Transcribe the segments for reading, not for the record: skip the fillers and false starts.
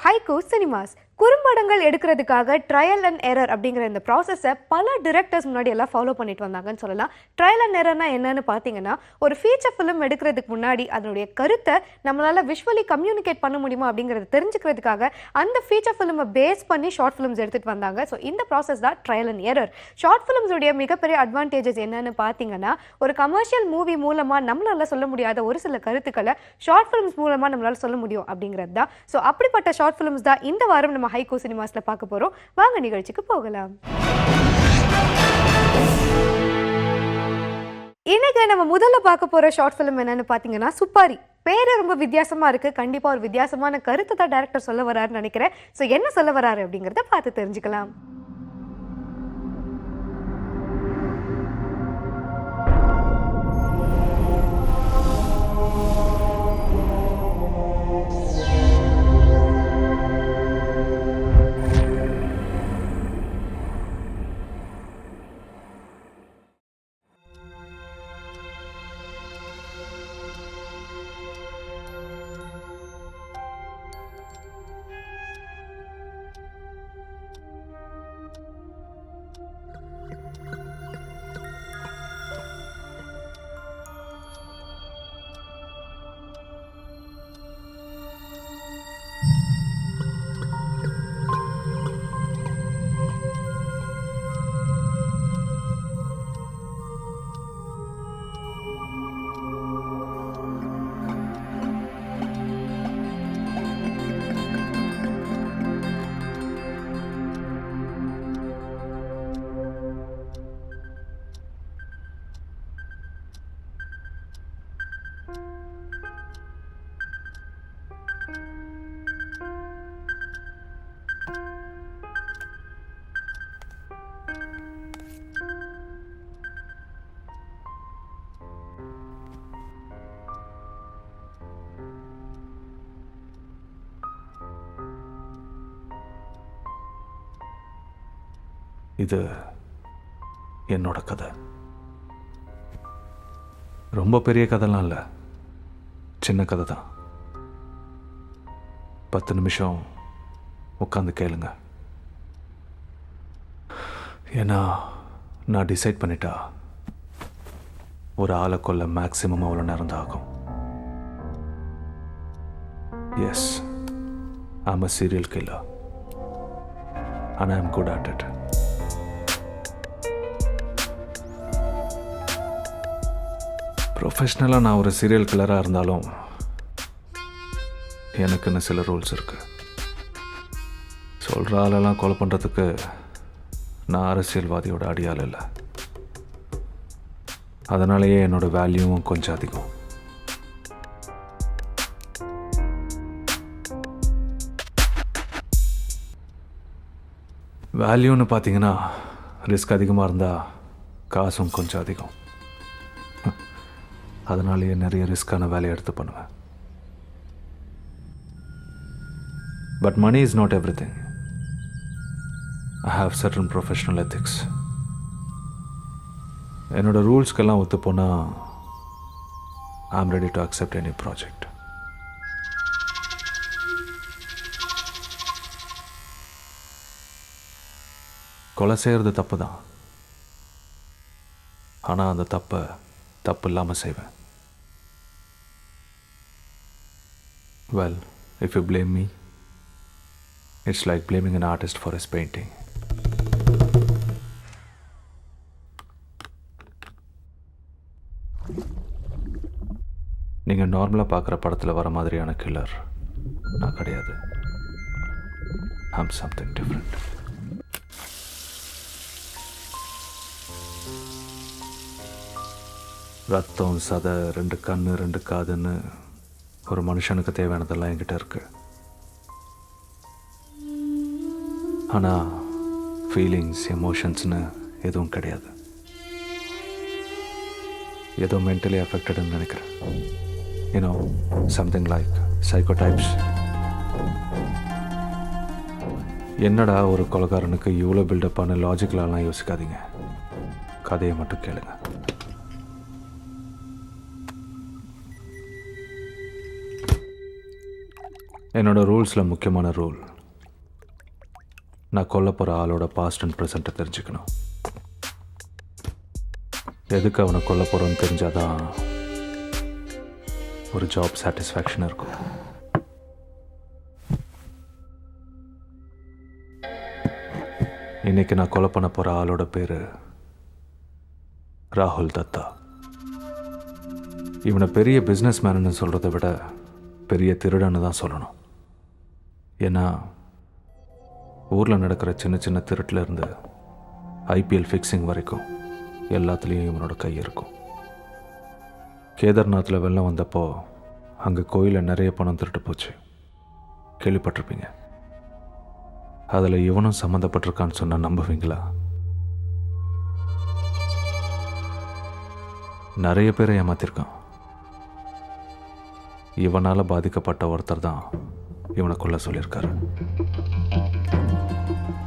Haiku cinemas குறும்படங்கள் எடுக்கிறதுக்காக trial and error அப்படிங்கிற இந்த ப்ராசஸை பல டிரெக்டர்ஸ் முன்னாடி எல்லாம் ஃபாலோ பண்ணிட்டு வந்தாங்கன்னு சொல்லலாம். ட்ரையல் அண்ட் எரர்னா என்னன்னு பார்த்தீங்கன்னா, ஒரு ஃபீச்சர் ஃபிலிம் எடுக்கிறதுக்கு முன்னாடி அதனுடைய கருத்தை நம்மளால் விஷுவலி கம்யூனிகேட் பண்ண முடியுமா அப்படிங்கிறத தெரிஞ்சுக்கிறதுக்காக அந்த ஃபீச்சர் ஃபிலிமை பேஸ் பண்ணி ஷார்ட் ஃபிலிம்ஸ் எடுத்துகிட்டு வந்தாங்க. ஸோ இந்த ப்ராசஸ் தான் ட்ரையல் அண்ட் எரர். ஷார்ட் ஃபிலிம்ஸுடைய மிகப்பெரிய அட்வான்டேஜஸ் என்னன்னு பார்த்தீங்கன்னா, ஒரு கமர்ஷியல் மூவி மூலமாக நம்மளால் சொல்ல முடியாத ஒரு சில கருத்துக்களை ஷார்ட் ஃபிலிம்ஸ் மூலமாக நம்மளால் சொல்ல முடியும் அப்படிங்கிறது தான். ஸோ அப்படிப்பட்ட ஷார்ட் ஃபிலிம்ஸ் தான் இந்த வாரம் நம்ம ஹைக்கூ சினிமாஸ்ல பார்க்க போறோம். வாங்க நிகழ்ச்சிக்கு போகலாம். இன்னைக்கு நம்ம முதல்ல பார்க்க போற ஷார்ட் ஃபிலிம் என்னன்னு பாத்தீங்கன்னா சுப்பாரி. பேரு ரொம்ப வித்தியாசமா இருக்கு. கண்டிப்பா ஒரு வித்தியாசமான கருத்தை தான் டைரக்டர் சொல்ல வராருன்னு நினைக்கிறேன். ஸோ என்ன சொல்ல வராரு அப்படிங்கறத பார்த்து தெரிஞ்சுக்கலாம். இது என்னோட கதை. ரொம்ப பெரிய கதைலாம் இல்லை, சின்ன கதை தான். 10 நிமிஷம் உட்காந்து கேளுங்க. ஏன்னா நான் டிசைட் பண்ணிட்டா ஒரு ஆளை கொல்ல மேக்ஸிமம் அவ்வளோ நேரம் தான் ஆகும். Yes, I'm a serial killer and I am good at it. ப்ரொஃபஷ்னலாக நான் ஒரு சீரியல் கில்லராக இருந்தாலும் எனக்குன்னு சில ரூல்ஸ் இருக்கு. சொல்கிற ஆளெல்லாம் கொலை பண்ணுறதுக்கு நான் அரசியல்வாதியோட அடியால் இல்லை. அதனாலேயே என்னோட வேல்யூவும் கொஞ்சம் அதிகம். வேல்யூன்னு பார்த்தீங்கன்னா ரிஸ்க் அதிகமாக இருந்தால் காசும் கொஞ்சம் அதிகம். அதனாலேயே நிறைய ரிஸ்க்கான வேலையை எடுத்து பண்ணுவேன். But money is not everything. I have certain professional ethics. என்னோட ரூல்ஸ்க்கெல்லாம் ஒத்து போனால் I am ready to accept any project. கொலை செய்கிறது தப்பு தான், ஆனால் அந்த தப்பு இல்லாமல் செய்வேன். Well, if you blame me, it's like blaming an artist for his painting. நீங்கள் நார்மலாக பார்க்குற படத்தில் வர மாதிரியான கில்லர் நான் கிடையாது. I'm something different. ரத்தம், சதை, 2 கண்ணு, 2 காதுன்னு ஒரு மனுஷனுக்கு தேவையானதெல்லாம் என்கிட்ட இருக்கு. ஆனால் ஃபீலிங்ஸ், எமோஷன்ஸ்னு எதுவும் கிடையாது. ஏதோ மென்டலி அஃபெக்டட்னு நினைக்கிறேன். You know, something like psychotypes. என்னடா ஒரு கொலைகாரனுக்கு இவ்வளோ பில்டப்பான லாஜிக்கலாலாம் யோசிக்காதீங்க, கதையை மட்டும் கேளுங்க. என்னோட ரூல்ஸில் முக்கியமான ரூல், நான் கொல்ல போகிற ஆளோட பாஸ்ட் அண்ட் ப்ரெசண்ட்டை தெரிஞ்சுக்கணும். எதுக்கு அவனை கொல்ல போகிறோன்னு தெரிஞ்சாதான் ஒரு ஜாப் சாட்டிஸ்ஃபேக்ஷன் இருக்கும். இன்னைக்கு நான் கொலை பண்ண போகிற ஆளோட பேர் ராகுல் தத்தா. இவனை பெரிய பிஸ்னஸ் மேன்னு சொல்கிறத விட பெரிய திருடன்னு தான் சொல்லணும். ஏன்னா ஊரில் நடக்கிற சின்ன சின்ன திருட்டிலேருந்து ஐபிஎல் ஃபிக்ஸிங் வரைக்கும் எல்லாத்துலேயும் இவனோட கை இருக்கும். கேதார்நாத்தில் வெள்ளம் வந்தப்போ அங்கே கோயிலில் நிறைய பணம் திருட்டு போச்சு, கேள்விப்பட்டிருப்பீங்க. அதில் இவனும் சம்மந்தப்பட்டிருக்கான்னு சொன்னால் நம்புவீங்களா? நிறைய பேரை ஏமாத்திருக்கான். இவனால் பாதிக்கப்பட்ட ஒருத்தர் தான் இவனை கொல்ல சொல்லியிருக்காரு.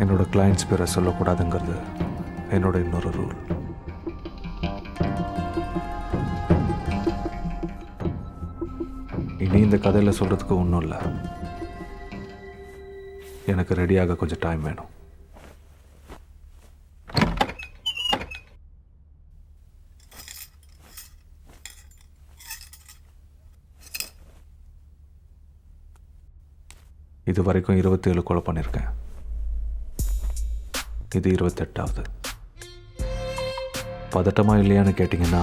என்னோட கிளைண்ட்ஸ் பேரை சொல்லக்கூடாதுங்கிறது என்னோட இன்னொரு ரூல். இனி இந்த கதையில் சொல்கிறதுக்கு ஒன்றும் இல்லை. எனக்கு ரெடியாக கொஞ்சம் டைம் வேணும். இது வரைக்கும் 27 கொலை பண்ணியிருக்கேன். இது 28வது. பதட்டமா இல்லையான்னு கேட்டிங்கன்னா,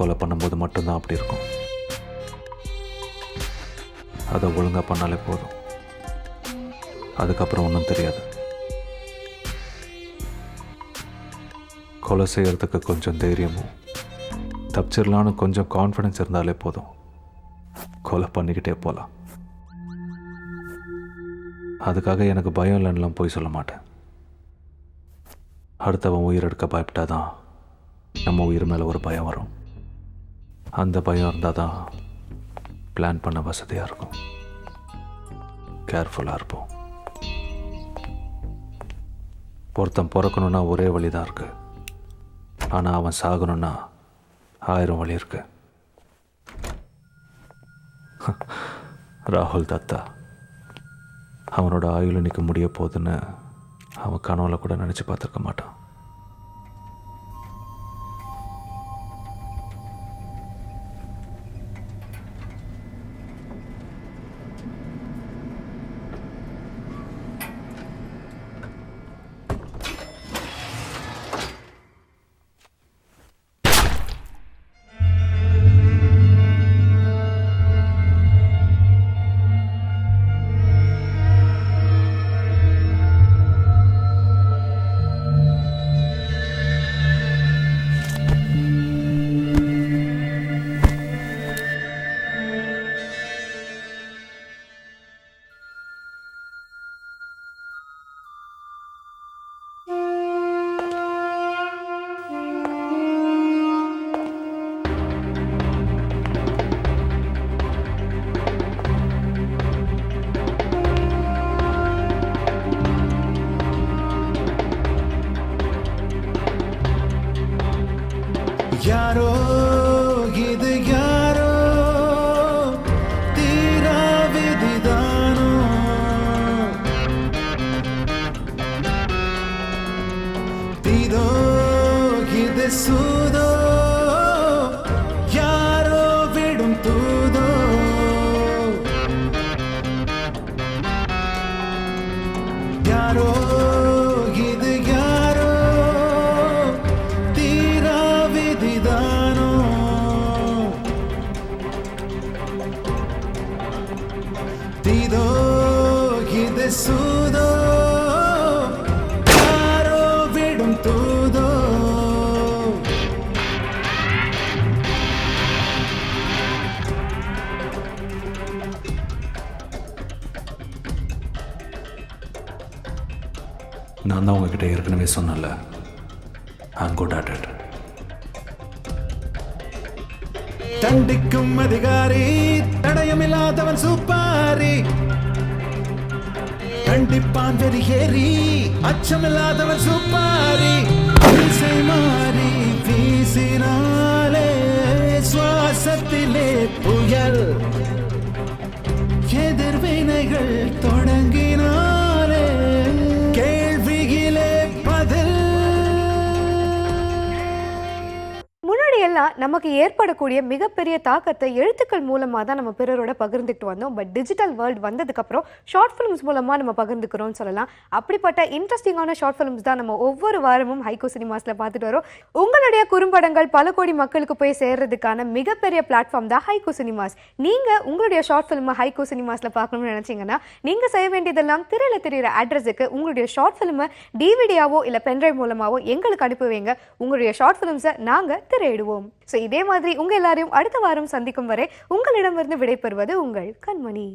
கொலை பண்ணும்போது மட்டும்தான் அப்படி இருக்கும். அதை ஒழுங்காக பண்ணாலே போதும், அதுக்கப்புறம் ஒன்றும் தெரியாது. கொலை செய்கிறதுக்கு கொஞ்சம் தைரியமும் தப்பிச்சிடலான்னு கொஞ்சம் கான்ஃபிடென்ஸ் இருந்தாலே போதும், கொலை பண்ணிக்கிட்டே போகலாம். அதுக்காக எனக்கு பயம் இல்லைன்னுலாம் போய் சொல்ல மாட்டேன். அடுத்தவன் உயிர் எடுக்க பயப்பட்டாதான் நம்ம உயிர் மேலே ஒரு பயம் வரும். அந்த பயம் இருந்தால் தான் பிளான் பண்ண வசதியாக இருக்கும். கேர்ஃபுல்லாக இருப்போம். ஒருத்தன் பிறக்கணுன்னா ஒரே வழி தான் இருக்கு, ஆனால் அவன் சாகணுன்னா 1000 வழி இருக்கு. ராகுல் தத்தா அவனோட ஆயுள் இன்னைக்கு முடிய போகுதுன்னு அவன் கனவுல கூட நினச்சி பார்த்துருக்க மாட்டான். யாரோ இது யாரோ தீரா விதிதானோ தீதோ இது சூதோ யாரோ விடும் தூதோ யாரோ இது யாரோ தீரா விதிதானோ தீதோ இது சூதோ யாரோ விடும் தூதோ நான் தான் உங்ககிட்ட ஏற்கனவே சொன்னல, I'm good at it. தண்டிக்கும் அதிகாரி தடயமில்லாதவன் சூப்பாரி கண்டிப்பான் வெறியேறி அச்சமில்லாதவன் சூப்பாரி திசை மாறி வீசினாலே சுவாசத்திலே புயல் எதிர்வினைகள் தொடங்கினாலே கேள்வியிலே பதில். முன்னாடி எல்லாம் நமக்கு ஏற்படக்கூடிய மிகப்பெரிய தாக்கத்தை எழுத்துக்கள் மூலமாக தான் நம்ம பிறரோட பகிர்ந்துட்டு வந்தோம். பட் டிஜிட்டல் வேர்ல்டு வந்ததுக்கப்புறம் ஷார்ட் ஃபிலிம்ஸ் மூலமாக நம்ம பகிர்ந்துக்கிறோம்னு சொல்லலாம். அப்படிப்பட்ட இன்ட்ரெஸ்டிங்கான ஷார்ட் ஃபிலிம்ஸ் தான் நம்ம ஒவ்வொரு வாரமும் ஹைகோ சினிமாஸில் பார்த்துட்டு வரோம். உங்களுடைய குறும்படங்கள் பல கோடி மக்களுக்கு போய் சேர்றதுக்கான மிகப்பெரிய பிளாட்ஃபார்ம் தான் ஹைகோ சினிமாஸ். நீங்கள் உங்களுடைய ஷார்ட் ஃபிலிமை ஹைகோ சினிமாஸில் பார்க்கணும்னு நினச்சிங்கன்னா நீங்கள் செய்ய வேண்டியதெல்லாம் திரையில் தெரிகிற அட்ரஸுக்கு உங்களுடைய ஷார்ட் ஃபிலிமை டிவிடியாவோ இல்லை பென்ட்ரைவ் மூலமாகவோ எங்களுக்கு அனுப்பி வைங்க. உங்களுடைய ஷார்ட் ஃபிலிம்ஸை நாங்கள் திரையிடுவோம். ஸோ இதே மாதிரி உங்கள் எல்லாரையும் அடுத்த வாரம் சந்திக்கும் வரை உங்களிடமிருந்து விடைபெறுவது உங்கள் கண்மணி.